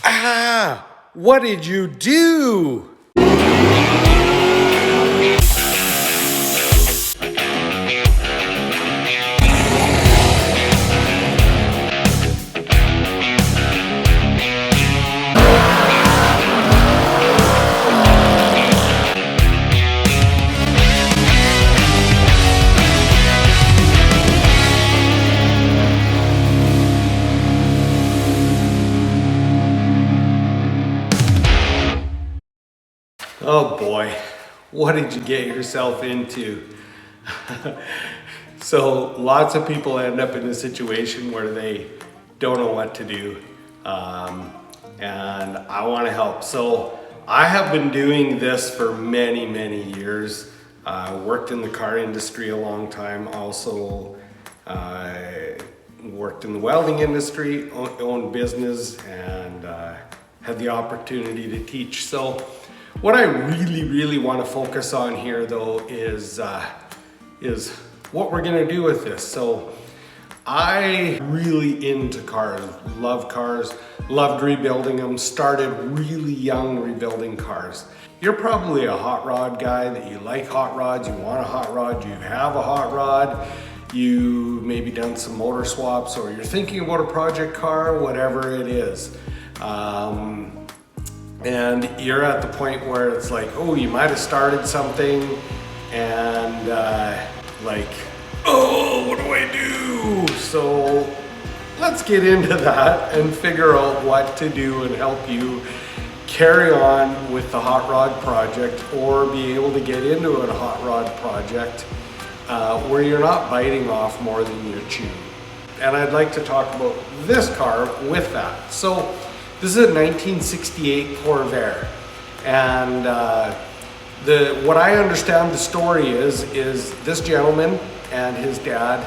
Ah, what did you do? Oh boy, what did you get yourself into? So lots of people end up in a situation where they don't know what to do, and I want to help. So I have been doing this for many, many years. Worked in the car industry a long time. Also worked in the welding industry, owned business, and had the opportunity to teach. So what I really want to focus on here though is what we're gonna do with this. So I really into cars, loved rebuilding them, started really young rebuilding cars. You're probably a hot rod guy that you like hot rods, you want a hot rod, you have a hot rod, you maybe done some motor swaps, or you're thinking about a project car, whatever it is. And you're at the point where it's like, oh, you might have started something and like, oh, what do I do? So let's get into that and figure out what to do and help you carry on with the hot rod project, or be able to get into a hot rod project where you're not biting off more than you're chewing. And I'd like to talk about this car with that. So this is a 1968 Corvair, and what I understand the story is this gentleman and his dad,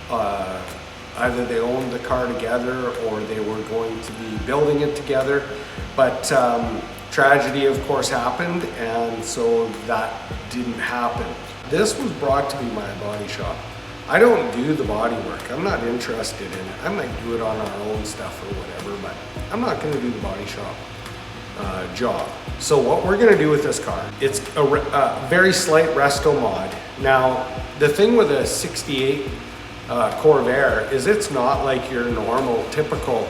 either they owned the car together or they were going to be building it together, but tragedy of course happened, and so that didn't happen. This was brought to me by a body shop. I don't do the body work. I'm not interested in it. I might do it on our own stuff or whatever, but I'm not gonna do the body shop job. So what we're gonna do with this car, it's a very slight resto mod. Now, the thing with a 68 Corvair is it's not like your normal, typical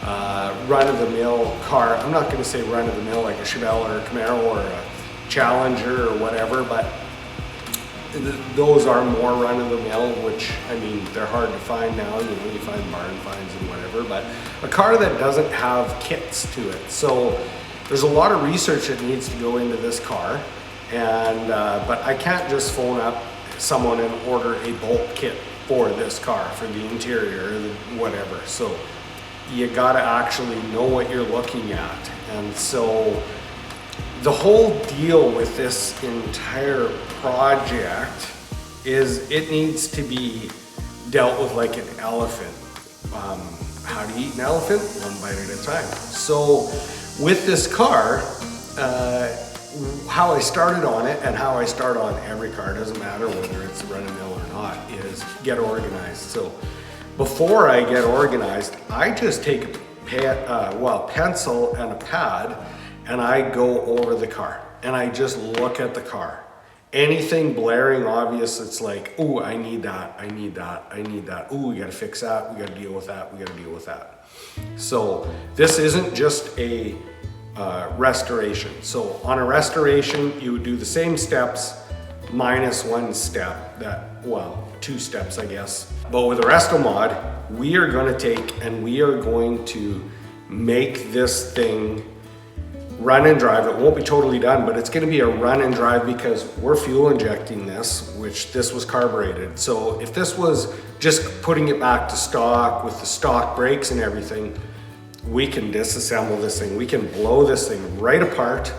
run-of-the-mill car. I'm not gonna say run-of-the-mill like a Chevelle or a Camaro or a Challenger or whatever, but those are more run-of-the-mill, which, I mean, they're hard to find now. You know, you find barn finds and whatever, but a car that doesn't have kits to it. So there's a lot of research that needs to go into this car, and but I can't just phone up someone and order a bulk kit for this car, for the interior or the whatever. So you gotta actually know what you're looking at. And so the whole deal with this entire project is it needs to be dealt with like an elephant. How do you eat an elephant? One bite at a time. So with this car, how I started on it, and how I start on every car, doesn't matter whether it's a run-of-the-mill or not, is get organized. So before I get organized, I just take a pencil and a pad, and I go over the car and I just look at the car. Anything blaring obvious, it's like, oh, I need that, I need that, I need that. Oh, we gotta fix that, we gotta deal with that, we gotta deal with that. So this isn't just a restoration. So on a restoration, you would do the same steps minus one step, two steps, I guess. But with a resto mod, we are gonna take and we are going to make this thing run and drive. It won't be totally done, but it's gonna be a run and drive because we're fuel injecting this, which this was carbureted. So if this was just putting it back to stock with the stock brakes and everything, we can disassemble this thing. We can blow this thing right apart,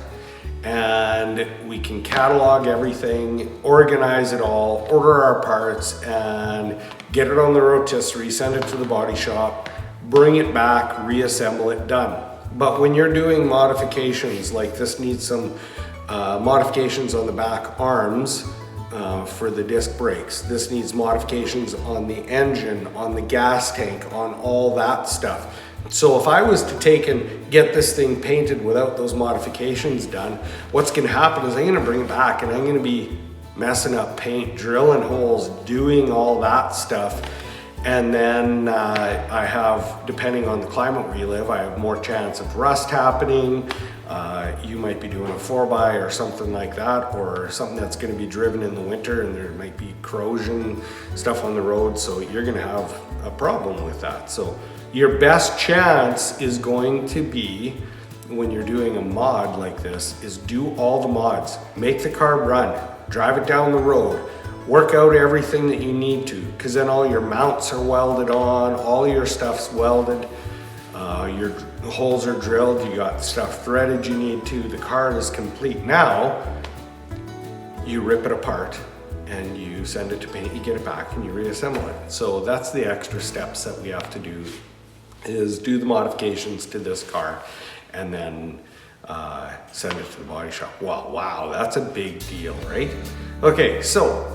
and we can catalog everything, organize it all, order our parts, and get it on the rotisserie, send it to the body shop, bring it back, reassemble it, done. But when you're doing modifications, like this needs some modifications on the back arms for the disc brakes. This needs modifications on the engine, on the gas tank, on all that stuff. So if I was to take and get this thing painted without those modifications done, what's gonna happen is I'm gonna bring it back and I'm gonna be messing up paint, drilling holes, doing all that stuff. And then I have, depending on the climate where you live, I have more chance of rust happening. You might be doing a 4x or something like that, or something that's going to be driven in the winter and there might be corrosion stuff on the road, so you're going to have a problem with that. So your best chance is going to be, when you're doing a mod like this, is do all the mods. Make the car run, drive it down the road, work out everything that you need to, because then all your mounts are welded on, all your stuff's welded, your holes are drilled, you got stuff threaded you need to, the car is complete. Now, you rip it apart and you send it to paint, you get it back and you reassemble it. So that's the extra steps that we have to do, is do the modifications to this car and then send it to the body shop. Wow, that's a big deal, right? Okay, so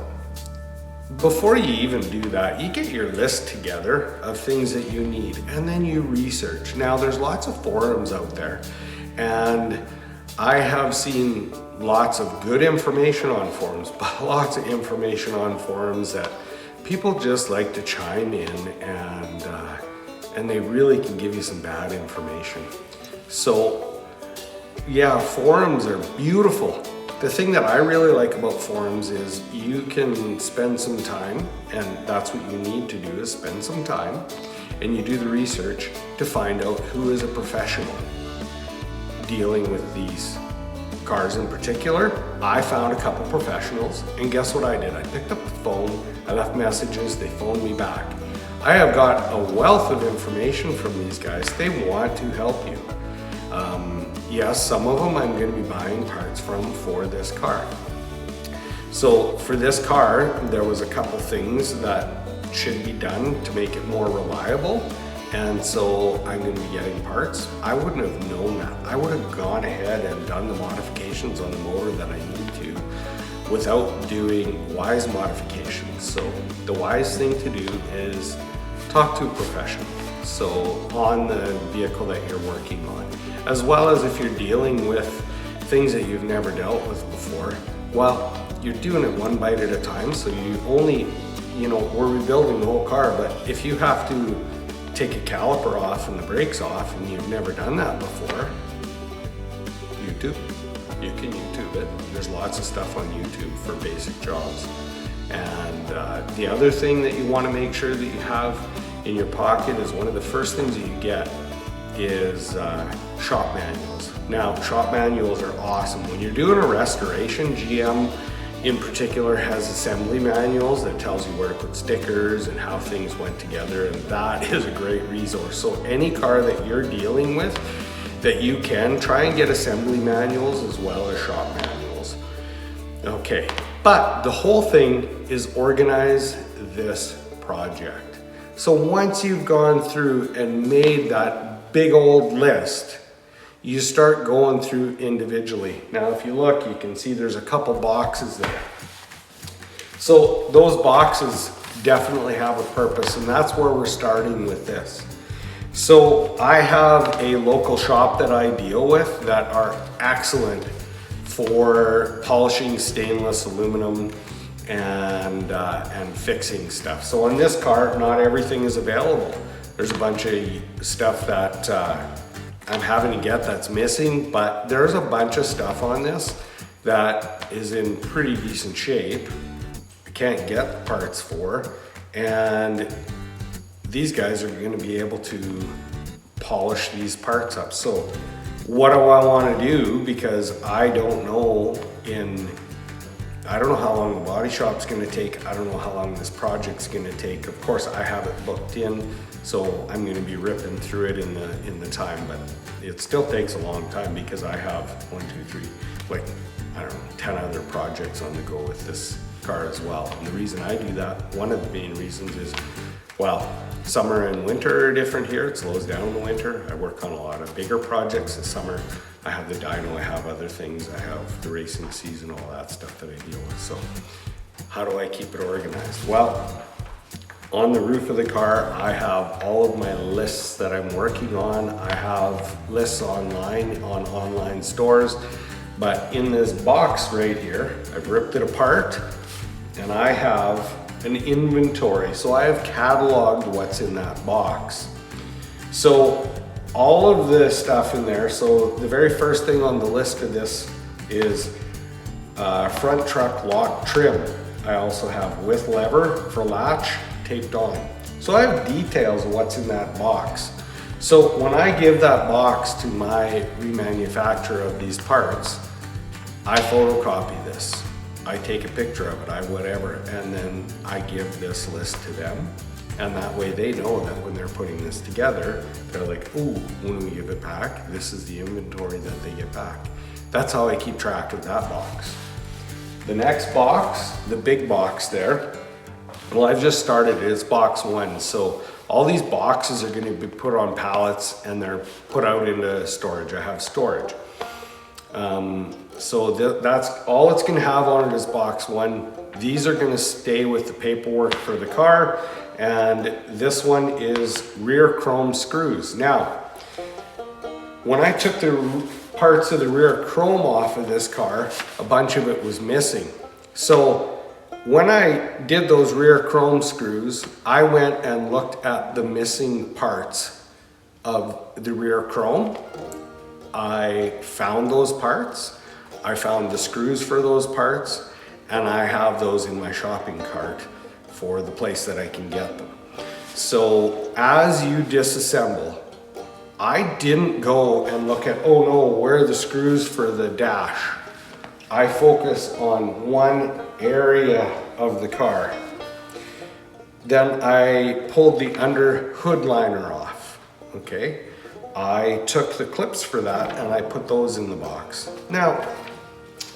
before you even do that, you get your list together of things that you need and then you research. Now there's lots of forums out there and I have seen lots of good information on forums, but lots of information on forums that people just like to chime in and they really can give you some bad information. So yeah, forums are beautiful. The thing that I really like about forums is you can spend some time, and that's what you need to do, is spend some time and you do the research to find out who is a professional dealing with these cars in particular. I found a couple professionals and guess what I did? I picked up the phone, I left messages, they phoned me back. I have got a wealth of information from these guys. They want to help you. Yes, some of them I'm going to be buying parts from for this car. So for this car, there was a couple things that should be done to make it more reliable. And so I'm going to be getting parts. I wouldn't have known that. I would have gone ahead and done the modifications on the motor that I need to without doing wise modifications. So the wise thing to do is talk to a professional. So on the vehicle that you're working on, as well as if you're dealing with things that you've never dealt with before, well, you're doing it one bite at a time. So you only, we're rebuilding the whole car, but if you have to take a caliper off and the brakes off and you've never done that before, YouTube, you can YouTube it. There's lots of stuff on YouTube for basic jobs. And the other thing that you want to make sure that you have in your pocket is one of the first things that you get is shop manuals. Now, shop manuals are awesome. When you're doing a restoration, GM in particular has assembly manuals that tells you where to put stickers and how things went together, and that is a great resource. So any car that you're dealing with that you can, try and get assembly manuals as well as shop manuals. Okay, but the whole thing is organize this project. So once you've gone through and made that big old list, you start going through individually. Now, if you look, you can see there's a couple boxes there. So those boxes definitely have a purpose, and that's where we're starting with this. So I have a local shop that I deal with that are excellent for polishing stainless aluminum and fixing stuff. So on this car, not everything is available. There's a bunch of stuff that I'm having to get that's missing, but there's a bunch of stuff on this that is in pretty decent shape. I can't get parts for, and these guys are going to be able to polish these parts up. So what do I want to do? Because I don't know how long the body shop's going to take. I don't know how long this project's going to take. Of course, I have it booked in, so I'm going to be ripping through it in the time, but it still takes a long time because I have 10 other projects on the go with this car as well. And the reason I do that, one of the main reasons is, well, summer and winter are different here. It slows down in the winter. I work on a lot of bigger projects this summer. I have the dyno, I have other things. I have the racing season, all that stuff that I deal with. So how do I keep it organized? Well, On the roof of the car, I have all of my lists that I'm working on. I have lists online on online stores, but in this box right here, I've ripped it apart and I have an inventory. So I have cataloged what's in that box. So all of the stuff in there, so the very first thing on the list of this is front truck lock trim. I also have with lever for latch taped on. So I have details of what's in that box. So when I give that box to my remanufacturer of these parts, I photocopy this. I take a picture of it, whatever, and then I give this list to them. And that way they know that when they're putting this together, they're like, ooh, when we give it back, this is the inventory that they get back. That's how I keep track of that box. The next box, the big box there, well, I've just started it, it's box 1. So all these boxes are gonna be put on pallets and they're put out into storage. I have storage. So that's all it's gonna have on it is box 1. These are gonna stay with the paperwork for the car. And this one is rear chrome screws. Now, when I took the parts of the rear chrome off of this car, a bunch of it was missing. So when I did those rear chrome screws, I went and looked at the missing parts of the rear chrome. I found those parts. I found the screws for those parts, and I have those in my shopping cart for the place that I can get them. So as you disassemble, I didn't go and look at, oh no, where are the screws for the dash? I focus on one area of the car. Then I pulled the under hood liner off, okay? I took the clips for that and I put those in the box. Now,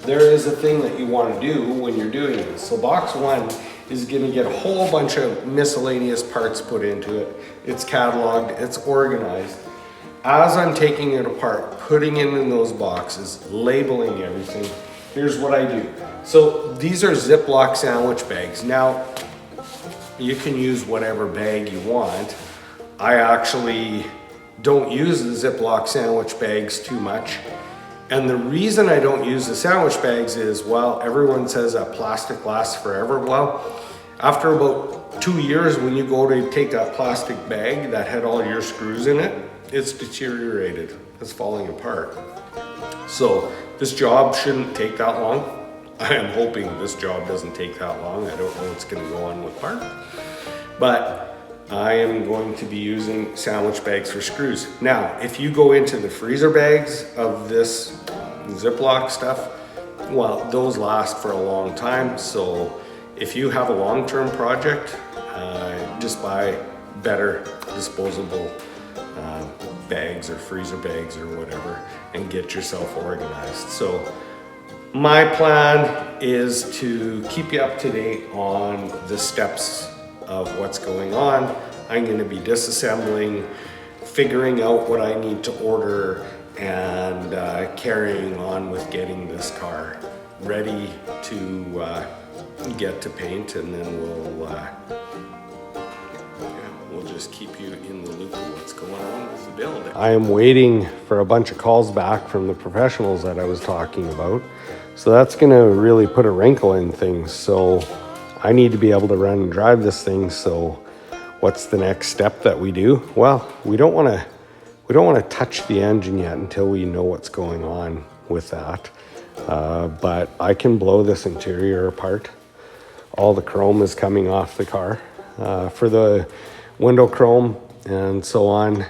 there is a thing that you want to do when you're doing this. So box 1 is going to get a whole bunch of miscellaneous parts put into it. It's cataloged, it's organized. As I'm taking it apart, putting it in those boxes, labeling everything, here's what I do. So these are Ziploc sandwich bags. Now, you can use whatever bag you want. I actually don't use the Ziploc sandwich bags too much. And the reason I don't use the sandwich bags is, well, everyone says that plastic lasts forever. Well, after about 2 years, when you go to take that plastic bag that had all your screws in it, it's deteriorated, it's falling apart. So this job shouldn't take that long. I am hoping this job doesn't take that long. I don't know what's gonna go on with Mark, but I am going to be using sandwich bags for screws. Now, if you go into the freezer bags of this Ziploc stuff, well, those last for a long time. So if you have a long-term project, just buy better disposable bags or freezer bags or whatever and get yourself organized. So my plan is to keep you up to date on the steps of what's going on. I'm going to be disassembling, figuring out what I need to order, and carrying on with getting this car ready to get to paint, and then we'll just keep you in the loop of what's going on with the build. I am waiting for a bunch of calls back from the professionals that I was talking about. So that's going to really put a wrinkle in things. So I need to be able to run and drive this thing. So what's the next step that we do? Well, we don't want to touch the engine yet until we know what's going on with that. But I can blow this interior apart. All the chrome is coming off the car. For the window chrome and so on,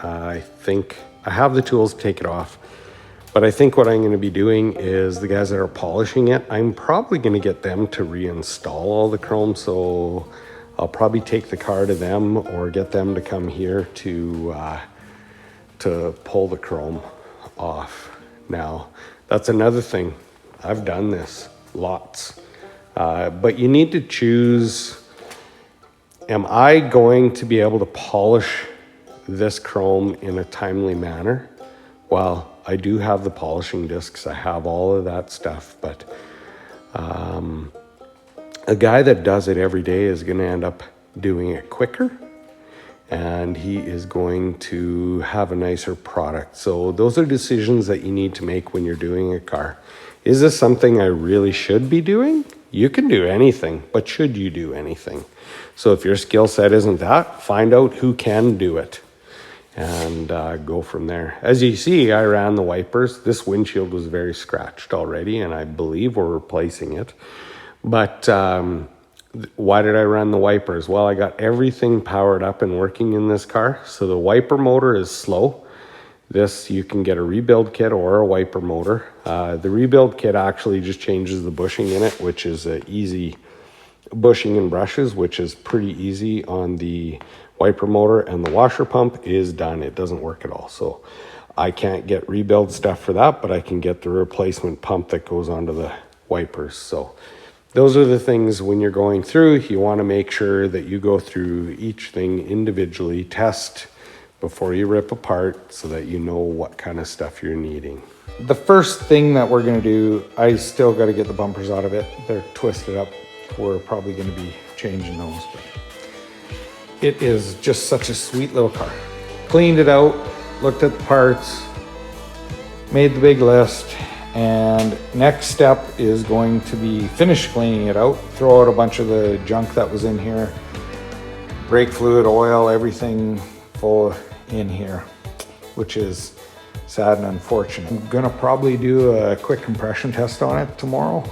I think I have the tools to take it off. But I think what I'm going to be doing is the guys that are polishing it, I'm probably going to get them to reinstall all the chrome. So I'll probably take the car to them or get them to come here to pull the chrome off. Now, that's another thing. I've done this lots. But you need to choose, am I going to be able to polish this chrome in a timely manner? Well, I do have the polishing discs. I have all of that stuff, but a guy that does it every day is going to end up doing it quicker, and he is going to have a nicer product. So those are decisions that you need to make when you're doing a car. Is this something I really should be doing? You can do anything, but should you do anything? So if your skill set isn't that, find out who can do it and go from there. As you see, I ran the wipers. This windshield was very scratched already, and I believe we're replacing it. But why did I run the wipers? Well, I got everything powered up and working in this car. So the wiper motor is slow. This, you can get a rebuild kit or a wiper motor. The rebuild kit actually just changes the bushing in it, which is easy bushing and brushes, which is pretty easy on the wiper motor, and the washer pump is done. It doesn't work at all. So I can't get rebuild stuff for that, but I can get the replacement pump that goes onto the wipers. So those are the things when you're going through, you want to make sure that you go through each thing individually, test before you rip apart so that you know what kind of stuff you're needing. The first thing that we're going to do, I still got to get the bumpers out of it. They're twisted up. We're probably going to be changing those, but it is just such a sweet little car. Cleaned it out, looked at the parts, made the big list, and next step is going to be finish cleaning it out, throw out a bunch of the junk that was in here, brake fluid, oil, everything full in here, which is sad and unfortunate. I'm gonna probably do a quick compression test on it tomorrow,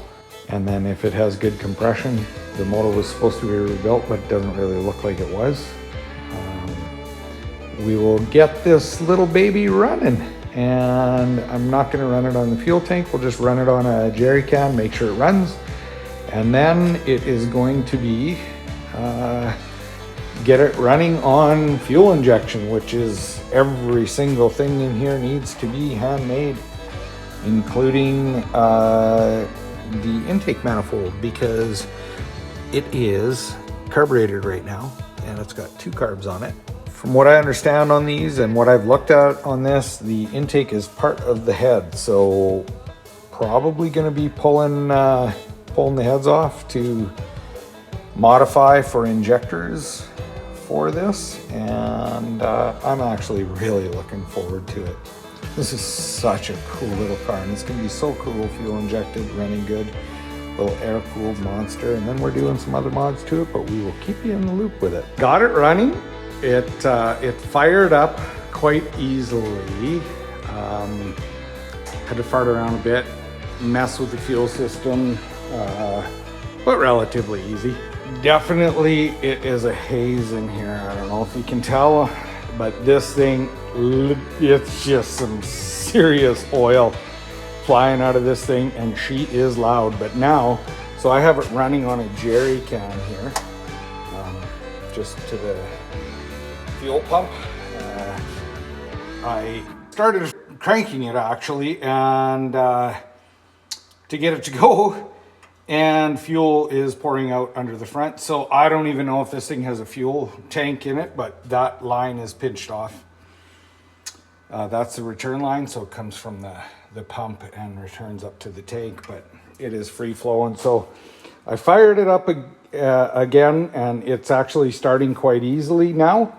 and then if it has good compression, the motor was supposed to be rebuilt, but it doesn't really look like it was. We will get this little baby running, and I'm not gonna run it on the fuel tank. We'll just run it on a jerry can, make sure it runs, and then it is going to be get it running on fuel injection, which is every single thing in here needs to be handmade, including the intake manifold, because it is carbureted right now and it's got 2 carbs on it. From what I understand on these and what I've looked at on this, the intake is part of the head, so probably going to be pulling the heads off to modify for injectors for this, and I'm actually really looking forward to it. This is such a cool little car, and it's going to be so cool, fuel injected, running good, little air cooled monster, and then we're doing some other mods to it, but we will keep you in the loop with it. Got it running. It fired up quite easily. Had to fart around a bit, mess with the fuel system, but relatively easy. Definitely it is a haze in here. I don't know if you can tell, but this thing, it's just some serious oil flying out of this thing, and she is loud. But now, so I have it running on a jerry can here, just to the fuel pump. I started cranking it actually, and to get it to go, and fuel is pouring out under the front. So I don't even know if this thing has a fuel tank in it, but that line is pinched off. That's the return line, so it comes from the pump and returns up to the tank, but it is free flowing. So I fired it up again, and it's actually starting quite easily now.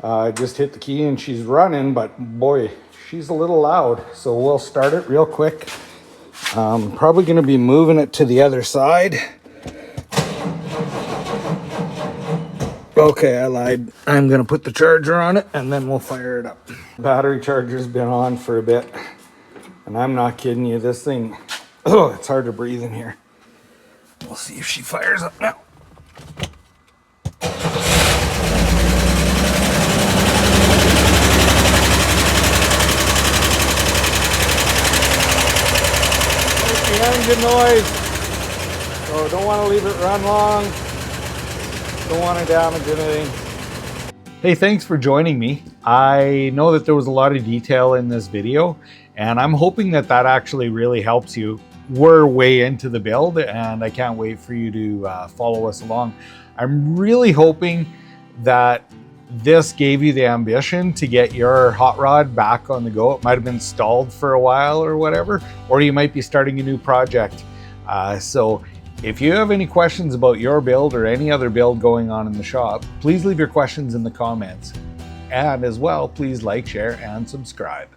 I just hit the key and she's running, but boy, she's a little loud. So we'll start it real quick. Probably going to be moving it to the other side. Okay, I lied. I'm going to put the charger on it and then we'll fire it up. Battery charger's been on for a bit, and I'm not kidding you. This thing, oh, it's hard to breathe in here. We'll see if she fires up now. Engine noise, so don't want to leave it run long, don't want to damage anything. Hey, thanks for joining me. I know that there was a lot of detail in this video, and I'm hoping that that actually really helps you. We're way into the build, and I can't wait for you to follow us along. I'm really hoping that this gave you the ambition to get your hot rod back on the go. It might have been stalled for a while or whatever, or you might be starting a new project. So If you have any questions about your build or any other build going on in the shop, please leave your questions in the comments. And as well, please like, share, and subscribe.